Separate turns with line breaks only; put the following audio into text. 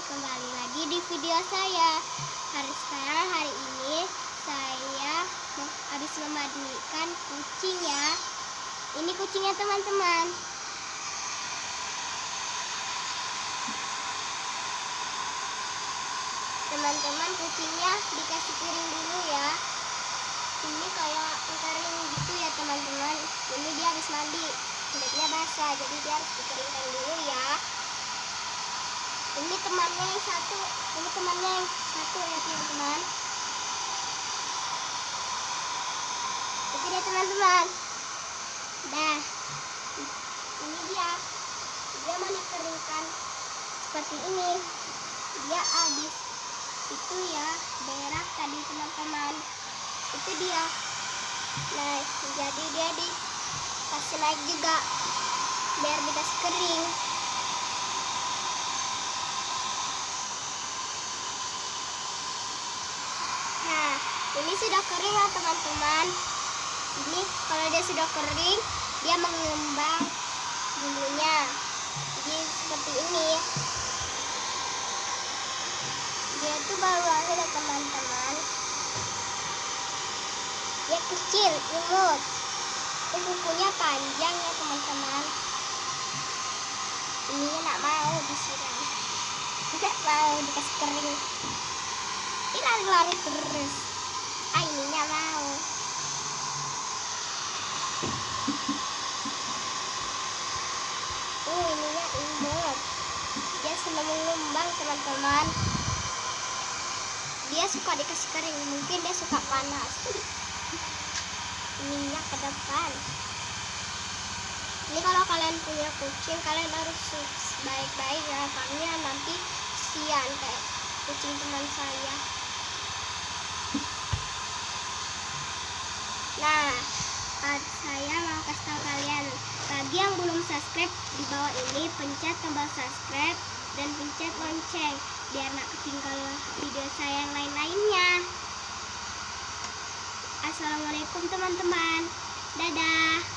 kembali lagi di video saya. Hari ini saya habis memandikan kucing ya. Ini kucingnya teman-teman. Teman-teman, kucingnya dikasih piring dulu ya. Ini kayak kering gitu ya teman-teman. Ini dia habis mandi, kulitnya basah, jadi dia harus dikeringkan dulu ya. Ini temannya yang satu, ya teman-teman. Oke deh teman-teman. Dah, ini dia mau dikeringkan seperti ini. Dia habis itu ya berak tadi teman-teman. Itu dia. Nah, jadi dia dikasih naik juga biar dikasih kering. Nah, ini sudah kering ya teman-teman. Ini kalau dia sudah kering, dia mengembang bulunya. Jadi seperti ini. Dia tuh baru aja ya teman-teman. Dia kecil, imut. Kukunya panjang ya teman-teman. Ini nggak mau disiram, nggak mau dikasih kering. Ini lari-lari terus. Ininya mau. Ininya imut. Dia senang mengembang teman-teman. Dia suka dikasih kering, mungkin dia suka panas. Ininya ke depan. Ini kalau kalian punya kucing, kalian harus baik-baik ya, karena nanti kesian kayak kucing teman saya. Nah, saya mau kasih tahu kalian, bagi yang belum subscribe, di bawah ini pencet tombol subscribe dan pencet lonceng biar nggak ketinggalan video saya yang lain-lainnya. Assalamualaikum teman-teman. Dadah.